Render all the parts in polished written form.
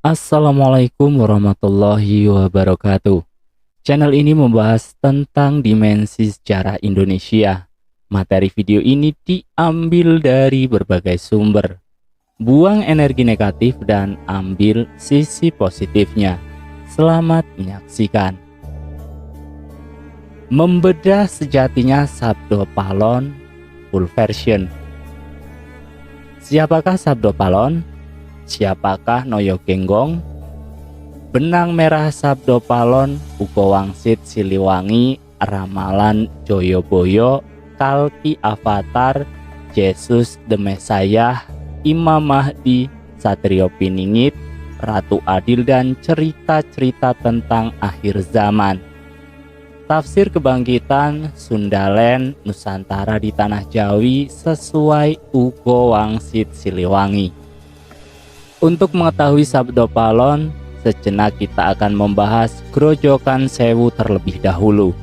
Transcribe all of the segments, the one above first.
Assalamualaikum warahmatullahi wabarakatuh. Channel ini membahas tentang dimensi sejarah Indonesia. Materi video ini diambil dari berbagai sumber. Buang energi negatif dan ambil sisi positifnya. Selamat menyaksikan. Membedah sejatinya Sabdo Palon full version. Siapakah Sabdo Palon? Siapakah Noyo Genggong? Benang merah Sabdo Palon, Ugo Wangsit Siliwangi, Ramalan Joyoboyo, Kalki Avatar, Yesus the Messiah, Imam Mahdi, Satrio Piningit, Ratu Adil, dan cerita-cerita tentang akhir zaman. Tafsir kebangkitan Sundalen Nusantara di Tanah Jawi sesuai Ugo Wangsit Siliwangi. Untuk mengetahui Sabdo Palon, sejenak kita akan membahas Grojogan Sewu terlebih dahulu.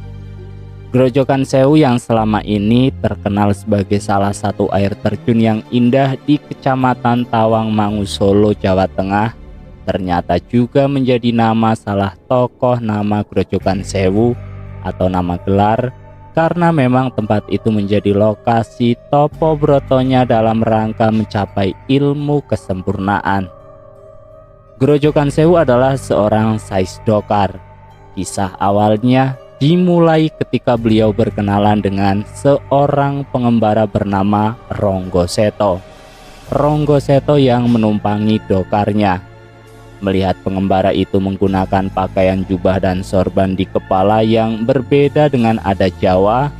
Grojogan Sewu yang selama ini terkenal sebagai salah satu air terjun yang indah di Kecamatan Tawangmangu, Solo, Jawa Tengah, ternyata juga menjadi nama salah tokoh nama Grojogan Sewu atau nama gelar, karena memang tempat itu menjadi lokasi Topo Brotonya dalam rangka mencapai ilmu kesempurnaan. Grojogan Sewu adalah seorang Saisdokar. Kisah awalnya dimulai ketika beliau berkenalan dengan seorang pengembara bernama Ronggo Seto. Ronggo Seto yang menumpangi dokarnya. Melihat pengembara itu menggunakan pakaian jubah dan sorban di kepala yang berbeda dengan adat Jawa,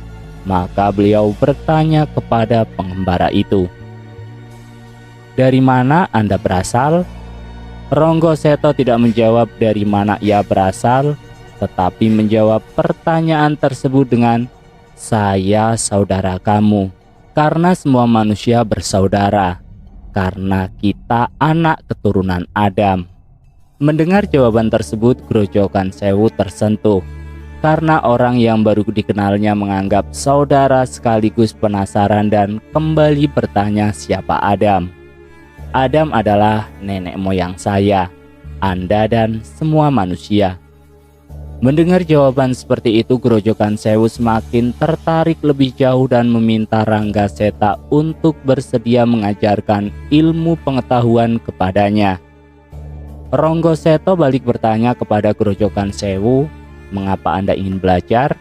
maka beliau bertanya kepada pengembara itu, "Dari mana Anda berasal?" Ronggo Seto tidak menjawab dari mana ia berasal, tetapi menjawab pertanyaan tersebut dengan, "Saya saudara kamu, karena semua manusia bersaudara, karena kita anak keturunan Adam." Mendengar jawaban tersebut, Grojogan Sewu tersentuh, karena orang yang baru dikenalnya menganggap saudara sekaligus penasaran dan kembali bertanya siapa Adam. Adam adalah nenek moyang saya, Anda dan semua manusia. Mendengar jawaban seperti itu, Grojogan Sewu semakin tertarik lebih jauh dan meminta Rangga Seta untuk bersedia mengajarkan ilmu pengetahuan kepadanya. Ronggo Seto balik bertanya kepada Grojogan Sewu, "Mengapa Anda ingin belajar?"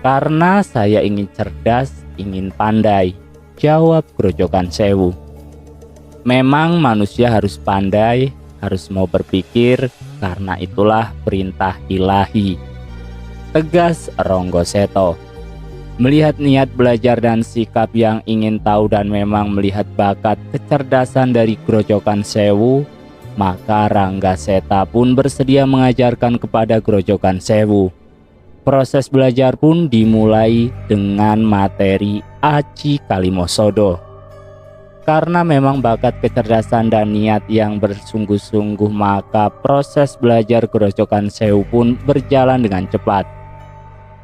"Karena saya ingin cerdas, ingin pandai," jawab Grojogan Sewu. Memang manusia harus pandai, harus mau berpikir, karena itulah perintah ilahi, tegas Ronggo Seto. Melihat niat belajar dan sikap yang ingin tahu dan memang melihat bakat kecerdasan dari Grojogan Sewu, maka Rangga Seta pun bersedia mengajarkan kepada Grojogan Sewu. Proses belajar pun dimulai dengan materi Aji Kalimosodo. Karena memang bakat kecerdasan dan niat yang bersungguh-sungguh, maka proses belajar Grojogan Sewu pun berjalan dengan cepat.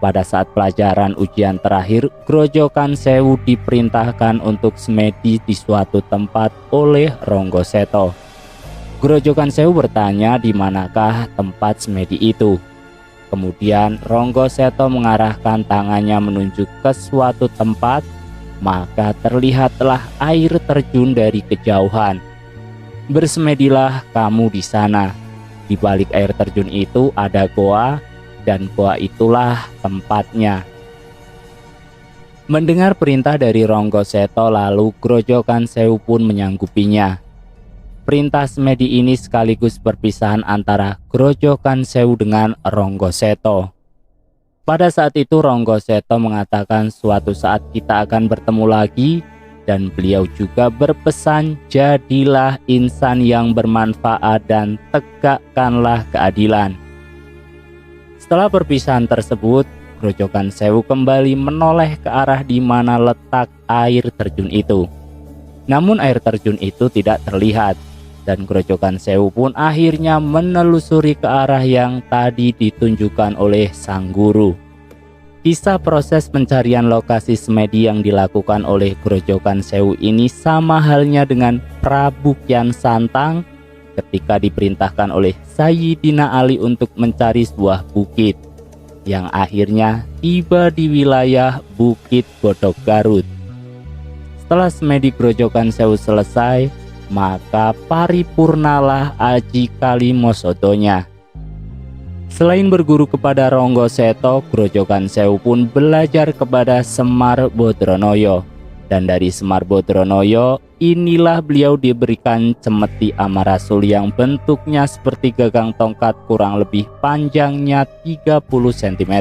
Pada saat pelajaran ujian terakhir, Grojogan Sewu diperintahkan untuk semedi di suatu tempat oleh Ronggo Seto. Grojogan Sewu bertanya di manakah tempat semedi itu. Kemudian Ronggo Seto mengarahkan tangannya menunjuk ke suatu tempat, maka terlihatlah air terjun dari kejauhan. "Bersemedilah kamu di sana. Di balik air terjun itu ada goa, dan goa itulah tempatnya." Mendengar perintah dari Ronggo Seto, lalu Grojogan Sewu pun menyanggupinya. Perintah semedi ini sekaligus perpisahan antara Grojogan Sewu dengan Ronggo Seto. Pada saat itu Ronggo Seto mengatakan suatu saat kita akan bertemu lagi, dan beliau juga berpesan, "Jadilah insan yang bermanfaat dan tegakkanlah keadilan." Setelah perpisahan tersebut, Grojogan Sewu kembali menoleh ke arah di mana letak air terjun itu. Namun air terjun itu tidak terlihat, dan Grojogan Sewu pun akhirnya menelusuri ke arah yang tadi ditunjukkan oleh sang guru. Kisah proses pencarian lokasi semedi yang dilakukan oleh Grojogan Sewu ini sama halnya dengan Prabu Kian Santang ketika diperintahkan oleh Sayyidina Ali untuk mencari sebuah bukit yang akhirnya tiba di wilayah Bukit Godog Garut. Setelah semedi Grojogan Sewu selesai, maka paripurnalah aji kalimosodonya. Selain berguru kepada Ronggo Seto, Grojogan Sewu pun belajar kepada Semar Bodronoyo. Dan dari Semar Bodronoyo, inilah beliau diberikan cemeti Amarasul yang bentuknya seperti gagang tongkat, kurang lebih panjangnya 30 cm.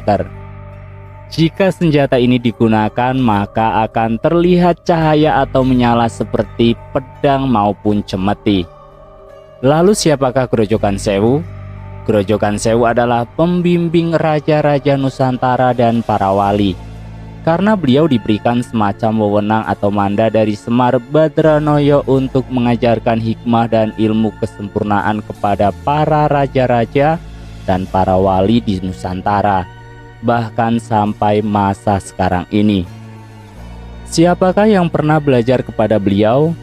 Jika senjata ini digunakan, maka akan terlihat cahaya atau menyala seperti pedang maupun cemeti. Lalu siapakah Grojogan Sewu? Grojogan Sewu adalah pembimbing raja-raja Nusantara dan para wali. Karena beliau diberikan semacam wewenang atau manda dari Semar Badronoyo untuk mengajarkan hikmah dan ilmu kesempurnaan kepada para raja-raja dan para wali di Nusantara, bahkan sampai masa sekarang ini. Siapakah yang pernah belajar kepada beliau?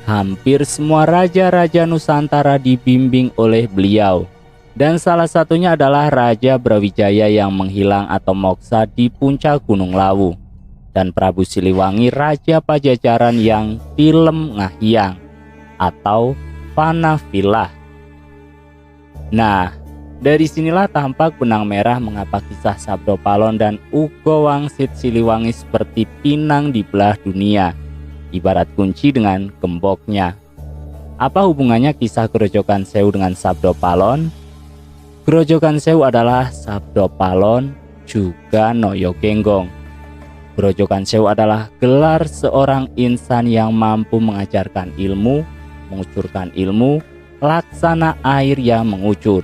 Hampir semua raja-raja Nusantara dibimbing oleh beliau. Dan salah satunya adalah Raja Brawijaya yang menghilang atau moksa di puncak Gunung Lawu, dan Prabu Siliwangi Raja Pajajaran yang tilem ngahyang atau panafilah. Nah, dari sinilah tampak benang merah mengapa kisah Sabdo Palon dan Ugo Wangsit Siliwangi seperti pinang di belah dunia, ibarat kunci dengan gemboknya. Apa hubungannya kisah Grojogan Sewu dengan Sabdo Palon? Grojogan Sewu adalah Sabdo Palon juga Noyo Genggong. Grojogan Sewu adalah gelar seorang insan yang mampu mengajarkan ilmu, mengucurkan ilmu, laksana air yang mengucur.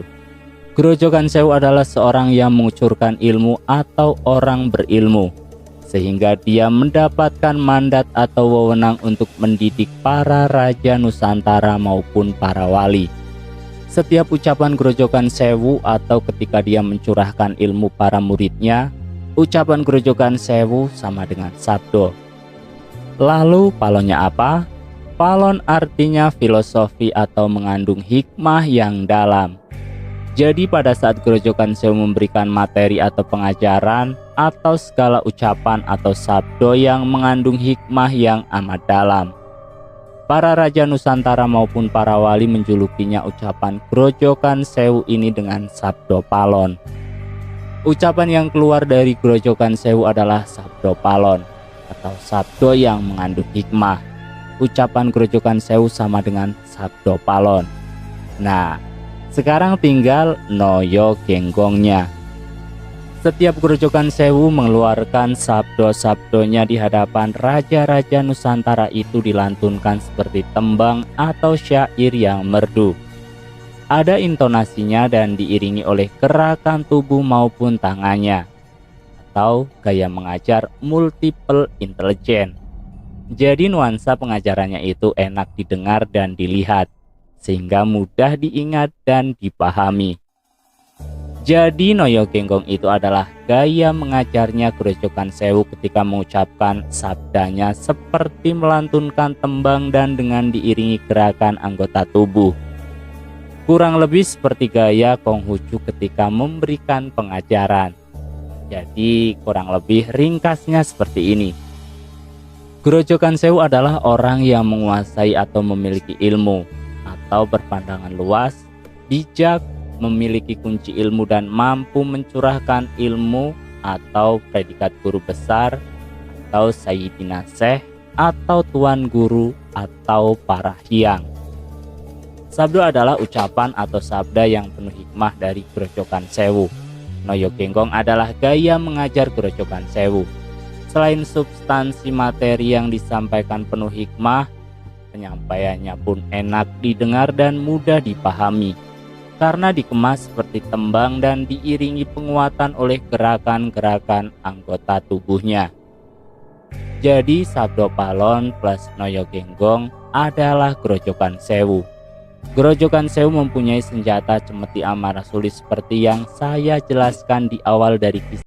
Grojogan Sewu adalah seorang yang mengucurkan ilmu atau orang berilmu, sehingga dia mendapatkan mandat atau wewenang untuk mendidik para raja Nusantara maupun para wali. Setiap ucapan Grojogan Sewu atau ketika dia mencurahkan ilmu para muridnya, ucapan Grojogan Sewu sama dengan sabdo. Lalu palonnya apa? Palon artinya filosofi atau mengandung hikmah yang dalam. Jadi pada saat Grojogan Sewu memberikan materi atau pengajaran atau segala ucapan atau sabdo yang mengandung hikmah yang amat dalam, para raja Nusantara maupun para wali menjulukinya ucapan Grojogan Sewu ini dengan Sabdo Palon. Ucapan yang keluar dari Grojogan Sewu adalah Sabdo Palon atau sabdo yang mengandung hikmah. Ucapan Grojogan Sewu sama dengan Sabdo Palon. Nah, sekarang tinggal Noyo Genggongnya. Setiap Grojogan Sewu mengeluarkan sabdo-sabdonya di hadapan raja-raja Nusantara itu dilantunkan seperti tembang atau syair yang merdu. Ada intonasinya dan diiringi oleh gerakan tubuh maupun tangannya, atau gaya mengajar multiple intelligence. Jadi nuansa pengajarannya itu enak didengar dan dilihat, sehingga mudah diingat dan dipahami. Jadi Noyo Genggong itu adalah gaya mengajarnya Grojogan Sewu ketika mengucapkan sabdanya seperti melantunkan tembang dan dengan diiringi gerakan anggota tubuh. Kurang lebih seperti gaya Konghucu ketika memberikan pengajaran. Jadi kurang lebih ringkasnya seperti ini. Grojogan Sewu adalah orang yang menguasai atau memiliki ilmu atau berpandangan luas, bijak, memiliki kunci ilmu dan mampu mencurahkan ilmu atau predikat guru besar atau Sayyidina Syekh atau Tuan Guru atau para hyang. Sabdo adalah ucapan atau sabda yang penuh hikmah dari Grojogan Sewu. Noyo Genggong adalah gaya mengajar Grojogan Sewu. Selain substansi materi yang disampaikan penuh hikmah, penyampaiannya pun enak didengar dan mudah dipahami, karena dikemas seperti tembang dan diiringi penguatan oleh gerakan-gerakan anggota tubuhnya. Jadi Sabdo Palon plus Noyo Genggong adalah Grojogan Sewu. Grojogan Sewu mempunyai senjata cemeti Amarasuli seperti yang saya jelaskan di awal dari kisah